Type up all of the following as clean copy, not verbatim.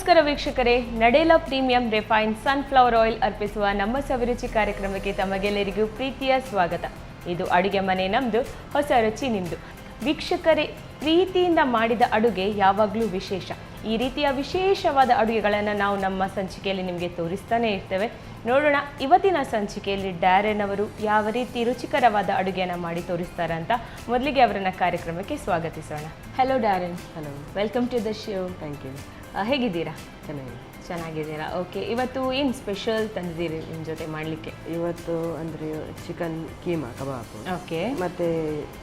ನಮಸ್ಕಾರ ವೀಕ್ಷಕರೇ, ನಡೆಲ premium refine sunflower oil ಅರ್ಪಿಸುವ ನಮ್ಮ ಸವಿರುಚಿ ಕಾರ್ಯಕ್ರಮಕ್ಕೆ ತಮಗೆಲ್ಲರಿಗೂ ಪ್ರೀತಿಯ ಸ್ವಾಗತ. ಇದು ಅಡುಗೆ ಮನೆ ನಮ್ಮದು, ಹೊಸ ರುಚಿ ನಿಮ್ಮದು. ವೀಕ್ಷಕರೇ, ಪ್ರೀತಿಯಿಂದ ಮಾಡಿದ ಅಡುಗೆ ಯಾವಾಗಲೂ ವಿಶೇಷ. ಈ ರೀತಿಯ ವಿಶೇಷವಾದ ಅಡುಗೆಗಳನ್ನು ನಾವು ನಮ್ಮ ಸಂಚಿಕೆಯಲ್ಲಿ ನಿಮಗೆ ತೋರಿಸ್ತಾನೆ ಇರ್ತೇವೆ. ನೋಡೋಣ ಇವತ್ತಿನ ಸಂಚಿಕೆಯಲ್ಲಿ ಡ್ಯಾರೆನ್ ಅವರು ಯಾವ ರೀತಿ ರುಚಿಕರವಾದ ಅಡುಗೆಯನ್ನು ಮಾಡಿ ತೋರಿಸ್ತಾರೆ ಅಂತ. ಮೊದಲಿಗೆ ಅವರನ್ನ ಕಾರ್ಯಕ್ರಮಕ್ಕೆ ಸ್ವಾಗತಿಸೋಣ. Hello Darren. Hello, welcome to the show. Thank you. ಹೇಗಿದ್ದೀರಾ? ಚೆನ್ನಾಗಿದ್ದೀರಾ? ಓಕೆ, ಇವತ್ತು ಏನು ಸ್ಪೆಷಲ್ ತಂದಿದ್ದೀರಿ ನಿಮ್ಮ ಜೊತೆ ಮಾಡಲಿಕ್ಕೆ? ಇವತ್ತು ಅಂದರೆ ಚಿಕನ್ ಕೀಮಾ ಕಬಾಬ್, ಓಕೆ, ಮತ್ತು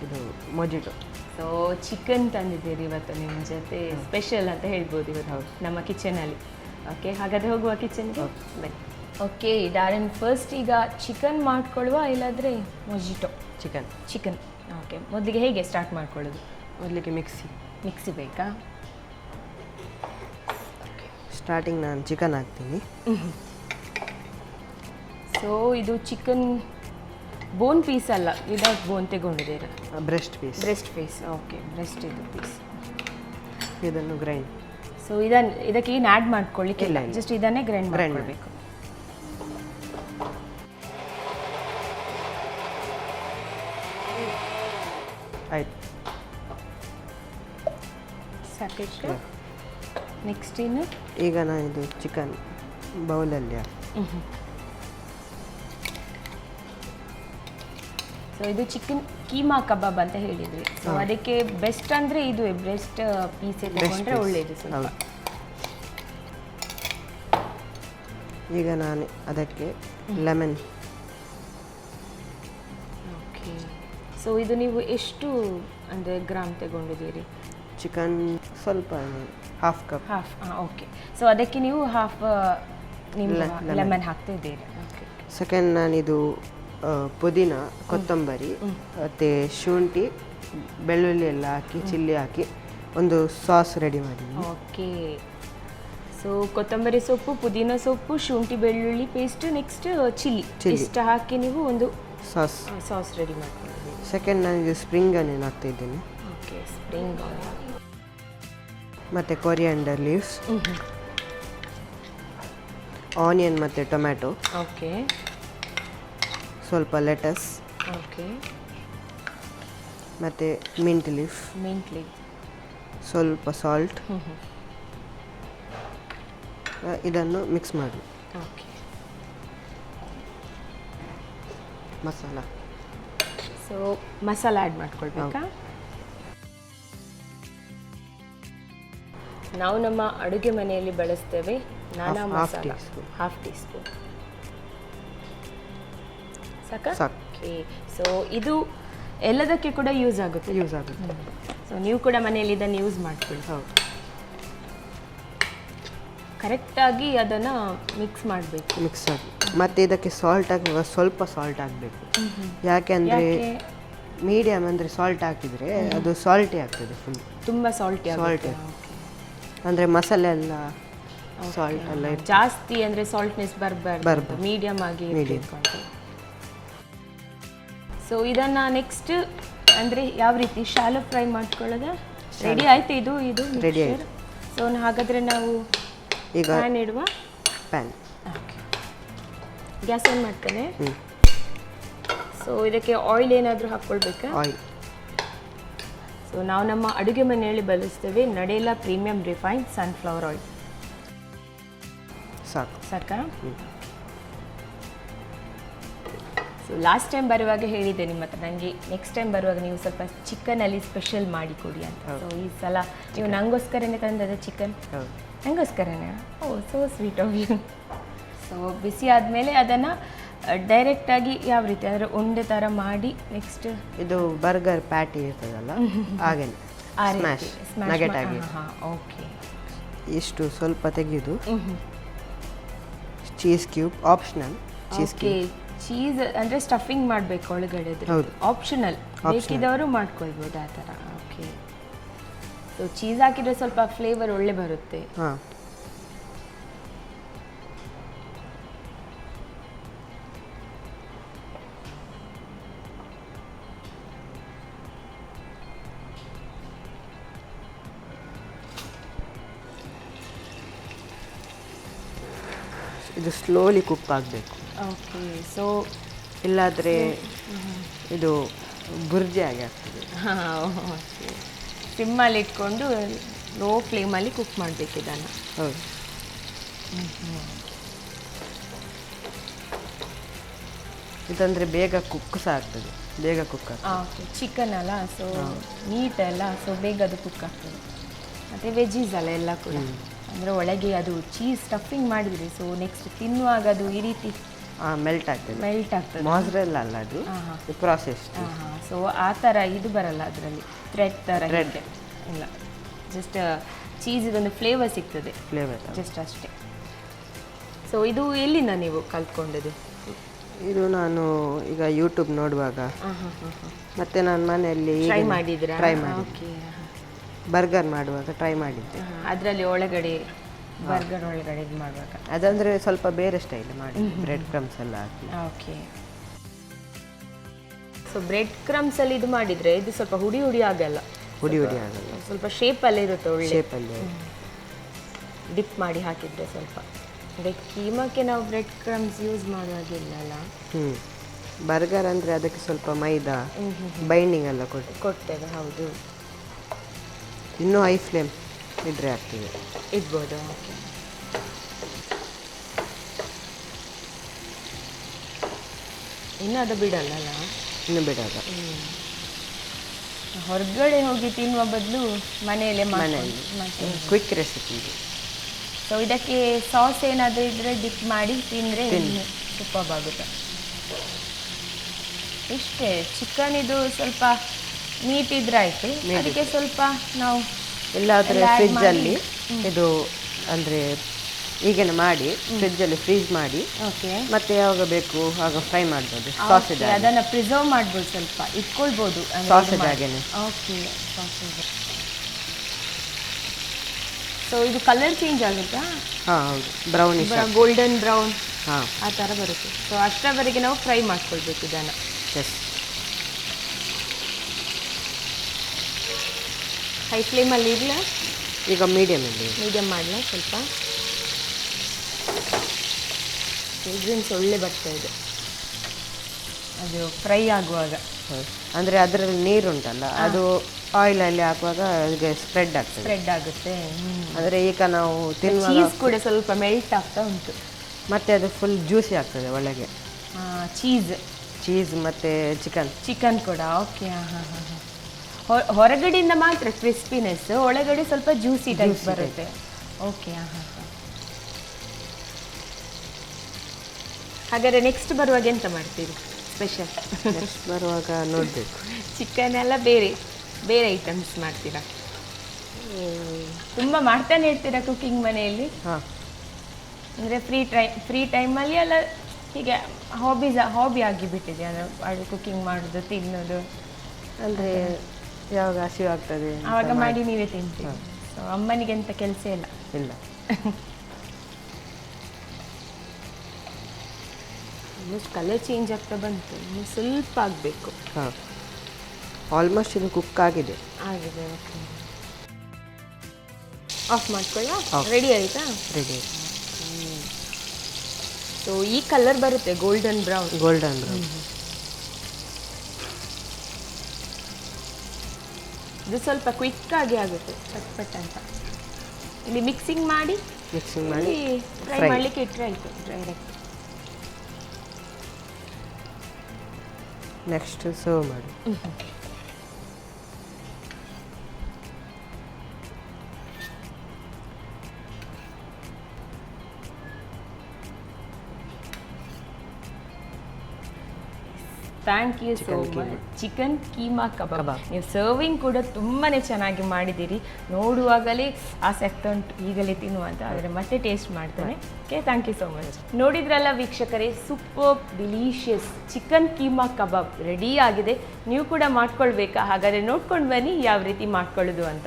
ಇದು ಮೊಜಿಟೊ. ಸೊ ಚಿಕನ್ ತಂದಿದ್ದೀರಿ ಇವತ್ತು ನಿಮ್ಮ ಜೊತೆ, ಸ್ಪೆಷಲ್ ಅಂತ ಹೇಳ್ಬೋದು ಇವತ್ತು ನಮ್ಮ ಕಿಚನಲ್ಲಿ. ಓಕೆ, ಹಾಗಾದರೆ ಹೋಗುವ ಕಿಚನ್ಗೆ ಬನ್ನಿ. ಓಕೆ ಡ್ಯಾರೆನ್, ಫಸ್ಟ್ ಈಗ ಚಿಕನ್ ಮಾಡ್ಕೊಳ್ಳುವ ಇಲ್ಲಾಂದರೆ ಮೊಜಿಟೊ? ಚಿಕನ್. ಓಕೆ, ಮೊದಲಿಗೆ ಹೇಗೆ ಸ್ಟಾರ್ಟ್ ಮಾಡ್ಕೊಳ್ಳೋದು? ಮೊದಲಿಗೆ ಮಿಕ್ಸಿ ಬೇಕಾ? ಸ್ಟಾರ್ಟಿಂಗ್ ನಾನು ಚಿಕನ್ ಹಾಕ್ತೀನಿ. ಸೊ ಇದು ಚಿಕನ್ ಬೋನ್ ಪೀಸ್ ಅಲ್ಲ, ವಿದೌಟ್ ಬೋನ್ ತಗೊಂಡಿದ್ದೀರಾ? Breast piece. ಓಕೆ, ಬ್ರೆಸ್ಟ್ ಇದು ಪೀಸ್. ಇದನ್ನು ಗ್ರೈಂಡ್. ಸೊ ಇದಕ್ಕೆ ಏನು ಆ್ಯಡ್ ಮಾಡ್ಕೊಳ್ಳಿಕ್ಕೆ ಇಲ್ಲ, ಜಸ್ಟ್ ಇದನ್ನೇ ಗ್ರೈಂಡ್ ಮಾಡಬೇಕು. ಆಯ್ತು, ಸಾಕಿಷ್ಟು. ನೆಕ್ಸ್ಟ್ ಇನ್ನು ಈಗ ನಾನು ಇದು ಚಿಕನ್ ಬೌಲಲ್ಲಿ ಸೊ ಇದು ಚಿಕನ್ ಕೀಮಾ ಕಬಾಬ್ ಅಂತ ಹೇಳಿದ್ವಿ. ಸೊ ಅದಕ್ಕೆ ಬೆಸ್ಟ್ ಅಂದರೆ ಇದು ಬ್ರೆಸ್ಟ್ ಪೀಸೇ ತಗೊಂಡ್ರೆ ಒಳ್ಳೆಯದು ಸ್ವಲ್ಪ. ಈಗ ನಾನು ಅದಕ್ಕೆ ಲೆಮನ್. ಓಕೆ, ಸೊ ಇದು ನೀವು ಎಷ್ಟು ಅಂದರೆ ಗ್ರಾಮ್ ತಗೊಂಡಿದ್ದೀರಿ? ಚಿಕನ್ ಸ್ವಲ್ಪ ಹಾಫ್. ಓಕೆ, ಸೊ ಅದಕ್ಕೆ ನೀವು ಹಾಫ್ ನಿಮ್ಮ ಲೆಮನ್ ಹಾಕ್ತಿದ್ದೀರಿ. ಓಕೆ. ಸೆಕೆಂಡ್ ನಾನಿದು ಪುದೀನ, ಕೊತ್ತಂಬರಿ ಮತ್ತು ಶುಂಠಿ, ಬೆಳ್ಳುಳ್ಳಿ ಎಲ್ಲ ಹಾಕಿ ಚಿಲ್ಲಿ ಹಾಕಿ ಒಂದು ಸಾಸ್ ರೆಡಿ ಮಾಡಿದ್ದೀನಿ. ಓಕೆ, ಸೊ ಕೊತ್ತಂಬರಿ ಸೊಪ್ಪು, ಪುದೀನ ಸೊಪ್ಪು, ಶುಂಠಿ ಬೆಳ್ಳುಳ್ಳಿ ಪೇಸ್ಟ್, ನೆಕ್ಸ್ಟ್ ಚಿಲ್ಲಿ ಇಷ್ಟು ಹಾಕಿ ನೀವು ಒಂದು ಸಾಸ್ ರೆಡಿ ಮಾಡ್ಕೊಂಡಿದ್ದೀವಿ. ಸೆಕೆಂಡ್ ನಾನು ಸ್ಪ್ರಿಂಗ್ ಆನಿಯನ್ ಹಾಕ್ತಿದ್ದೀನಿ. ಓಕೆ, ಸ್ಪ್ರಿಂಗ್ ಆನಿಯನ್ ಮತ್ತು ಕೊರಿಯಾಂಡರ್ ಲೀವ್ಸ್, ಆನಿಯನ್ ಮತ್ತು ಟೊಮ್ಯಾಟೊ. ಓಕೆ, ಸ್ವಲ್ಪ ಲೆಟಸ್. ಓಕೆ, ಮತ್ತು ಮಿಂಟ್ ಲೀಫ್, ಸ್ವಲ್ಪ ಸಾಲ್ಟ್. ಇದನ್ನು ಮಿಕ್ಸ್ ಮಾಡಿ. Okay, masala. So masala add ಮಾಡ್ಕೊಳ್ಬೇಕಾ? ನಾವು ನಮ್ಮ ಅಡುಗೆ ಮನೆಯಲ್ಲಿ ಬಳಸ್ತೇವೆ ನಾನಾ ಮಸಾಲ. ಹಾಫ್ ಟೀ ಸ್ಪೂನ್ ಸಾಕಾ? ಓಕೆ, ಸೊ ಇದು ಎಲ್ಲದಕ್ಕೆ ಕೂಡ ಯೂಸ್ ಆಗುತ್ತೆ. ಸೊ ನೀವು ಕೂಡ ಮನೆಯಲ್ಲಿ ಇದನ್ನು ಯೂಸ್ ಮಾಡ್ಕೊಳ್ಳಿ. ಕರೆಕ್ಟಾಗಿ ಅದನ್ನು ಮಿಕ್ಸ್ ಮಾಡಬೇಕು. ಮಿಕ್ಸ್ ಆಗಿ ಮತ್ತು ಇದಕ್ಕೆ ಸಾಲ್ಟ್ ಹಾಕುವಾಗ ಸ್ವಲ್ಪ ಸಾಲ್ಟ್ ಹಾಕಬೇಕು. ಯಾಕೆಂದರೆ ಮೀಡಿಯಮ್ ಅಂದರೆ ಸಾಲ್ಟ್ ಹಾಕಿದರೆ ಅದು ಸಾಲ್ಟಿ ಆಗ್ತದೆ, ತುಂಬ ಸಾಲ್ಟಿ. ಅಂದರೆ ಮಸಾಲೆ ಎಲ್ಲ ಸಾಲ್ಟ್ ಎಲ್ಲ ಜಾಸ್ತಿ ಅಂದರೆ ಸಾಲ್ಟ್ನೆಸ್ ಬರಬಾರ್ದು, ಮೀಡಿಯಮ್ ಆಗಿ ಇರಬೇಕು ಅಂತ. ಸೊ ಇದನ್ನು ನೆಕ್ಸ್ಟ್ ಅಂದರೆ ಯಾವ ರೀತಿ ಶಾಲೋ ಫ್ರೈ ಮಾಡ್ಕೊಳ್ಳೋದ? ರೆಡಿ ಆಯಿತು, ಇದು ರೆಡಿ ಆಯಿತು. ಸೊ ಹಾಗಾದರೆ ನಾವು ಈಗ ಪ್ಯಾನ್ ಇಡುವ. ಓಕೆ, ಗ್ಯಾಸ್ ಆನ್ ಮಾಡ್ತೇನೆ. ಸೊ ಇದಕ್ಕೆ ಆಯಿಲ್ ಏನಾದರೂ ಹಾಕ್ಕೊಳ್ಬೇಕಾ? ಆಯಿಲ್. ಸೊ ನಾವು ನಮ್ಮ ಅಡುಗೆ ಮನೆಯಲ್ಲಿ ಬಳಸ್ತೇವೆ ನಡೆಲ ಪ್ರೀಮಿಯಂ ರಿಫೈನ್ ಸನ್ಫ್ಲವರ್ ಆಯಿಲ್. ಸಾಕಾ? ಸೊ ಲಾಸ್ಟ್ ಟೈಮ್ ಬರುವಾಗ ಹೇಳಿದ್ದೆ ನಿಮ್ಮ ಹತ್ರ, ನನಗೆ ನೆಕ್ಸ್ಟ್ ಟೈಮ್ ಬರುವಾಗ ನೀವು ಸ್ವಲ್ಪ ಚಿಕನಲ್ಲಿ ಸ್ಪೆಷಲ್ ಮಾಡಿ ಕೊಡಿ ಅಂತ. ಸೊ ಈ ಸಲ ನೀವು ನನಗೋಸ್ಕರನೇ ತಂದದ ಚಿಕನ್? ನನಗೋಸ್ಕರನೇ? Oh, so sweet of you. So ಬಿಸಿ ಆದಮೇಲೆ ಅದನ್ನು ಡೈರೆಕ್ಟಾಗಿ ಯಾವ ರೀತಿ ಅಂದರೆ ಉಂಡೆ ಥರ ಮಾಡಿ ನೆಕ್ಸ್ಟ್ ಇದು ಬರ್ಗರ್ ಪ್ಯಾಟಿ ಇರ್ತದಲ್ಲ ಹಾಗೆ ನಗೆಟ್ ಆಗಿ. ಓಕೆ, ಇಷ್ಟು ಸ್ವಲ್ಪ ತೆಗೆದು ಚೀಸ್ ಕ್ಯೂಬ್ ಆಪ್ಷನಲ್. ಚೀಸ್ ಅಂದರೆ ಸ್ಟಫಿಂಗ್ ಮಾಡಬೇಕು ಒಳಗಡೆ, ಆಪ್ಷನಲ್, ಬೇಕಿದ್ದವರು ಮಾಡ್ಕೊಳ್ಬೋದು ಆ ಥರ. ಓಕೆ, ಸೊ ಚೀಸ್ ಹಾಕಿದರೆ ಸ್ವಲ್ಪ ಫ್ಲೇವರ್ ಒಳ್ಳೆ ಬರುತ್ತೆ. ಹಾಂ, ಇದು ಸ್ಲೋಲಿ ಕುಕ್ ಆಗಬೇಕು, ಓಕೆ. ಸೊ ಇಲ್ಲಾದರೆ ಇದು ಬುರ್ಜಿ ಆಗಿ ಆಗ್ತದೆ. ಓಕೆ. ಸಿಮ್ಮಲ್ಲಿ ಇಟ್ಕೊಂಡು ಲೋ ಫ್ಲೇಮಲ್ಲಿ ಕುಕ್ ಮಾಡಬೇಕು ಇದನ್ನು. ಹೌದು. ಇದಂದರೆ ಬೇಗ ಕುಕ್ ಸಹ ಆಗ್ತದೆ, ಬೇಗ ಕುಕ್ ಆಗ್ತದೆ. ಓಕೆ. ಚಿಕನ್ ಅಲ್ಲ, ಸೊ ಮೀಟ್ ಅಲ್ಲ, ಸೊ ಬೇಗ ಅದು ಕುಕ್ ಆಗ್ತದೆ. ಮತ್ತು ವೆಜ್ಜೀಸ್ ಅಲ್ಲ ಎಲ್ಲ ಕೂಡ, ಅಂದರೆ ಒಳಗೆ ಅದು ಚೀಸ್ ಸ್ಟಫಿಂಗ್ ಮಾಡಿದ್ರಿ, ಸೊ ನೆಕ್ಸ್ಟ್ ತಿನ್ನುವಾಗ ಅದು ಈ ರೀತಿ ಮೆಲ್ಟ್ ಆಗ್ತದೆ. ಮೆಲ್ಟ್ ಆಗ್ತದೆ. ಮಾಜ್ರೆಲ್ಲ ಅಲ್ಲ, ಅದು ಪ್ರಾಸೆಸ್. ಸೊ ಆ ಥರ ಇದು ಬರಲ್ಲ ಅದರಲ್ಲಿ, ಥ್ರೆಡ್ ಥರ ಹೀಗೆ ಇಲ್ಲ, ಜಸ್ಟ್ ಚೀಸಿಗೊಂದು ಫ್ಲೇವರ್ ಸಿಗ್ತದೆ, ಫ್ಲೇವರ್ ಜಸ್ಟ್ ಅಷ್ಟೇ. ಸೊ ಇದು ಎಲ್ಲಿಂದ ನೀವು ಕಲ್ತ್ಕೊಂಡದ್ದು? ಇದು ನಾನು ಈಗ ಯೂಟ್ಯೂಬ್ ನೋಡುವಾಗ, ಮತ್ತೆ ನಾನು ಮನೆಯಲ್ಲಿ ಟ್ರೈ ಮಾಡಿದ್ದೀರಾ? ಟ್ರೈ ಮಾಡಿ, ಓಕೆ. ಬರ್ಗರ್ ಮಾಡುವಾಗ ಟ್ರೈ ಮಾಡಿದ್ದೆ. ಅದರಲ್ಲಿ ಒಳಗಡೆ ಬರ್ಗರ್ ಒಳಗಡೆ ಇದು ಮಾಡುವಾಗ ಅದಂದರೆ ಸ್ವಲ್ಪ ಬೇರೆ ಸ್ಟೈಲ್ ಮಾಡಿ, ಬ್ರೆಡ್ ಕ್ರಮ್ಸ್ ಎಲ್ಲ ಹಾಕಿ. ಓಕೆ. ಸೊ ಬ್ರೆಡ್ ಕ್ರಮ್ಸಲ್ಲಿ ಇದು ಮಾಡಿದರೆ ಇದು ಸ್ವಲ್ಪ ಹುಡಿ ಹುಡಿ ಆಗಲ್ಲ, ಹುಡಿ ಹುಡಿ ಆಗಲ್ಲ, ಸ್ವಲ್ಪ ಶೇಪಲ್ಲೇ ಇರುತ್ತೆ, ಒಳ್ಳೆ ಶೇಪಲ್ಲಿ ಡಿಪ್ ಮಾಡಿ ಹಾಕಿದರೆ ಸ್ವಲ್ಪ. ಅಂದರೆ ಕೀಮಕ್ಕೆ ನಾವು ಬ್ರೆಡ್ ಕ್ರಮ್ಸ್ ಯೂಸ್ ಮಾಡುವಾಗಿಲ್ಲ ಅಲ್ಲ. ಬರ್ಗರ್ ಅಂದರೆ ಅದಕ್ಕೆ ಸ್ವಲ್ಪ ಮೈದಾ ಬೈಂಡಿಂಗ್ ಎಲ್ಲ ಕೊಡ್ತೇವೆ. ಹೌದು. ಇನ್ನೂ ಹೈ ಫ್ಲೇಮ್ ಇದ್ರೆ ಆಗ್ತದೆ, ಇಡ್ಬೋದು. ಓಕೆ. ಇನ್ನು ಅದು ಬಿಡಲ್ಲ, ಇನ್ನು ಬಿಡೋದ. ಹೊರಗಡೆ ಹೋಗಿ ತಿನ್ನುವ ಬದಲು ಮನೆಯಲ್ಲೇ ಮನೆಯಲ್ಲಿ ಕ್ವಿಕ್ ರೆಸಿಪಿ. ಸೊ ಇದಕ್ಕೆ ಸಾಸ್ ಏನಾದರೂ ಇದ್ದರೆ ಡಿಪ್ ಮಾಡಿ ತಿಂದರೆ ಸೂಪರ್ ಆಗುತ್ತೆ. ಇಷ್ಟೇ. ಚಿಕನ್ ಇದು ಸ್ವಲ್ಪ ನೀಟ್ ಇದ್ರೆ ಆಯಿತು, ಅದಕ್ಕೆ ಸ್ವಲ್ಪ ನಾವು ಇಲ್ಲಾದರೆ ಫ್ರಿಜ್ಜಲ್ಲಿ ಇದು ಅಂದರೆ ಈಗೇನು ಮಾಡಿ ಫ್ರಿಜ್ಜಲ್ಲಿ ಫ್ರೀಸ್ ಮಾಡಿ, ಓಕೆ, ಮತ್ತೆ ಯಾವಾಗ ಬೇಕು ಆಗ ಫ್ರೈ ಮಾಡ್ಬೋದು. ಸಾಸೇಜ್ ಅದನ್ನು ಪ್ರಿಸರ್ವ್ ಮಾಡ್ಬೋದು, ಸ್ವಲ್ಪ ಇಟ್ಕೊಳ್ಬೋದು ಸಾಸೇಜ್ ಹಾಗೇನೆ. ಓಕೆ. ಸಾಸೇಜ್. ಸೊ ಇದು ಕಲರ್ ಚೇಂಜ್ ಆಗುತ್ತಾ? ಹಾಂ, ಹೌದು. ಬ್ರೌನಿಶ್, ಗೋಲ್ಡನ್ ಬ್ರೌನ್ ಹಾಂ, ಆ ಥರ ಬರುತ್ತೆ. ಸೊ ಅಷ್ಟರವರೆಗೆ ನಾವು ಫ್ರೈ ಮಾಡ್ಕೊಳ್ಬೇಕು ಇದನ್ನು. ಎಸ್. ಹೈ ಫ್ಲೇಮಲ್ಲಿ ಇರಲ್ಲ, ಈಗ ಮೀಡಿಯಮಲ್ಲಿ, ಮೀಡಿಯಮ್ ಮಾಡಲ ಸ್ವಲ್ಪ. ಫ್ರೇಗ್ರೆನ್ಸ್ ಒಳ್ಳೆ ಬರ್ತಾ ಇದೆ ಅದು ಫ್ರೈ ಆಗುವಾಗ. ಅಂದರೆ ಅದರಲ್ಲಿ ನೀರುಂಟಲ್ಲ, ಅದು ಆಯಿಲಲ್ಲಿ ಹಾಕುವಾಗ ಅದಕ್ಕೆ ಸ್ಪ್ರೆಡ್ ಆಗುತ್ತೆ. ಅಂದರೆ ಈಗ ನಾವು ತಿನ್ನುವಾಗ ಚೀಸ್ ಕೂಡ ಸ್ವಲ್ಪ ಮೆಲ್ಟ್ ಆಗ್ತಾ ಉಂಟು, ಮತ್ತೆ ಅದು ಫುಲ್ ಜ್ಯೂಸಿ ಆಗ್ತದೆ ಒಳಗೆ. ಚೀಸ್ ಮತ್ತು ಚಿಕನ್ ಕೂಡ. ಓಕೆ. ಹೊರಗಡೆಯಿಂದ ಮಾತ್ರ ಕ್ರಿಸ್ಪಿನೆಸ್, ಒಳಗಡೆ ಸ್ವಲ್ಪ ಜ್ಯೂಸಿ ಟೈಪ್ ಬರುತ್ತೆ. ಓಕೆ. ಹಾಗಾದರೆ ನೆಕ್ಸ್ಟ್ ಬರುವಾಗ ಎಂತ ಮಾಡ್ತೀರಿ ಸ್ಪೆಷಲ್? ನೆಕ್ಸ್ಟ್ ಬರುವಾಗ ನೋಡಬೇಕು. ಚಿಕನ್ ಎಲ್ಲ ಬೇರೆ ಬೇರೆ ಐಟಮ್ಸ್ ಮಾಡ್ತೀರಾ? ತುಂಬ ಮಾಡ್ತಾನೆ ಇರ್ತೀರಾ ಕುಕಿಂಗ್ ಮನೆಯಲ್ಲಿ? ಹಾಂ. ಅಂದರೆ ಫ್ರೀ ಟೈಮಲ್ಲಿ ಎಲ್ಲ ಹೀಗೆ ಹಾಬಿ ಆಗಿಬಿಟ್ಟಿದೆ ಅದು ಕುಕಿಂಗ್ ಮಾಡೋದು, ತಿನ್ನೋದು. ಅಂದರೆ ಯಾವಾಗ ಹಸಿವು ಆಗ್ತದೆ ಆವಾಗ ಮಾಡಿ ನೀವೇ ತಿಂತೀವಿ. ಸೊ ಅಮ್ಮನಿಗೆ ಎಂಥ ಕೆಲಸ ಇಲ್ಲ. ಆಲ್ಮೋಸ್ಟ್ ಕಲರ್ ಚೇಂಜ್ ಆಗ್ತಾ ಬಂತು, ಇನ್ನು ಸ್ವಲ್ಪ ಆಗಬೇಕು. ಹಾಂ, ಆಲ್ಮೋಸ್ಟ್ ಇದು ಕುಕ್ ಆಗಿದೆ. ಓಕೆ. ಆಫ್ ಮಾಡ್ಕೊಳ್ಳ. ರೆಡಿ ಆಯಿತಾ? ರೆಡಿ. ಸೊ ಈ ಕಲರ್ ಬರುತ್ತೆ ಗೋಲ್ಡನ್ ಬ್ರೌನ್. ಇದು ಸ್ವಲ್ಪ ಕ್ವಿಕ್ಕಾಗಿ ಆಗುತ್ತೆ, ಚಟ್ಪಟ್ ಅಂತ. ಇಲ್ಲಿ ಮಿಕ್ಸಿಂಗ್ ಮಾಡಿ ಫ್ರೈ ಮಾಡಲಿಕ್ಕೆ ಇಟ್ಟರೆ ಆಯಿತು ಡೈರೆಕ್ಟ್. ನೆಕ್ಸ್ಟ್ ಸರ್ವ್ ಮಾಡಿ. Thank you so much. Chicken keema kebab ನೀವು ಸರ್ವಿಂಗ್ ಕೂಡ ತುಂಬಾ ಚೆನ್ನಾಗಿ ಮಾಡಿದ್ದೀರಿ. ನೋಡುವಾಗಲೇ ಆಸೆ ಆಗ್ತಾ ಉಂಟು ಈಗಲೇ ತಿನ್ನುವಂತ, ಆದರೆ ಮತ್ತೆ ಟೇಸ್ಟ್ ಮಾಡ್ತಾನೆ. Okay, thank you so much. ನೋಡಿದ್ರಲ್ಲ ವೀಕ್ಷಕರೇ, super delicious chicken keema kebab ready ಆಗಿದೆ. ನೀವು ಕೂಡ ಮಾಡ್ಕೊಳ್ಬೇಕಾ? ಹಾಗಾದರೆ ನೋಡ್ಕೊಂಡು ಬನ್ನಿ ಯಾವ ರೀತಿ ಮಾಡ್ಕೊಳ್ಳೋದು ಅಂತ.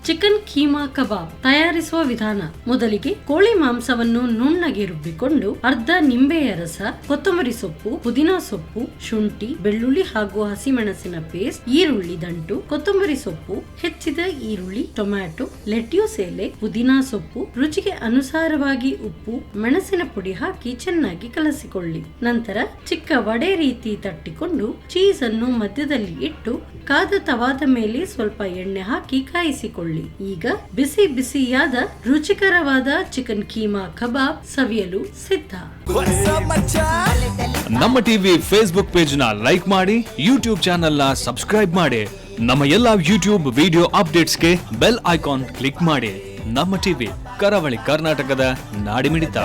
ಚಿಕನ್ ಕೀಮಾ ಕಬಾಬ್ ತಯಾರಿಸುವ ವಿಧಾನ. ಮೊದಲಿಗೆ ಕೋಳಿ ಮಾಂಸವನ್ನು ನುಣ್ಣಗೆ ರುಬ್ಬಿಕೊಂಡು ಅರ್ಧ ನಿಂಬೆಯ ರಸ, ಕೊತ್ತಂಬರಿ ಸೊಪ್ಪು, ಪುದೀನಾ ಸೊಪ್ಪು, ಶುಂಠಿ, ಬೆಳ್ಳುಳ್ಳಿ ಹಾಗೂ ಹಸಿಮೆಣಸಿನ ಪೇಸ್ಟ್, ಈರುಳ್ಳಿ ದಂಟು, ಕೊತ್ತಂಬರಿ ಸೊಪ್ಪು, ಹೆಚ್ಚಿದ ಈರುಳ್ಳಿ, ಟೊಮ್ಯಾಟೊ, ಲೆಟ್ಯೂಸ್ ಎಲೆ, ಪುದೀನಾ ಸೊಪ್ಪು, ರುಚಿಗೆ ಅನುಸಾರವಾಗಿ ಉಪ್ಪು, ಮೆಣಸಿನ ಪುಡಿ ಹಾಕಿ ಚೆನ್ನಾಗಿ ಕಲಸಿಕೊಳ್ಳಿ. ನಂತರ ಚಿಕ್ಕ ವಡೆ ರೀತಿ ತಟ್ಟಿಕೊಂಡು ಚೀಸ್ ಅನ್ನು ಮಧ್ಯದಲ್ಲಿ ಇಟ್ಟು ಕಾದ ತವಾದ ಮೇಲೆ ಸ್ವಲ್ಪ ಎಣ್ಣೆ ಹಾಕಿ ಕಾಯಿಸಿಕೊಳ್ಳಿ. ಈಗ ಬಿಸಿ ಬಿಸಿಯಾದ ರುಚಿಕರವಾದ ಚಿಕನ್ ಕೀಮಾ ಕಬಾಬ್ ಸವಿಯಲು ಸಿದ್ಧ. ನಮ್ಮ ಟಿವಿ ಫೇಸ್ಬುಕ್ ಪೇಜ್ ನ ಲೈಕ್ ಮಾಡಿ, ಯೂಟ್ಯೂಬ್ ಚಾನೆಲ್ ನ ಸಬ್ಸ್ಕ್ರೈಬ್ ಮಾಡಿ. ನಮ್ಮ ಎಲ್ಲಾ ಯೂಟ್ಯೂಬ್ ವಿಡಿಯೋ ಅಪ್ಡೇಟ್ಸ್ಗೆ ಬೆಲ್ ಐಕಾನ್ ಕ್ಲಿಕ್ ಮಾಡಿ. ನಮ್ಮ ಟಿವಿ, ಕರಾವಳಿ ಕರ್ನಾಟಕದ ನಾಡಿಮಿಡಿತ.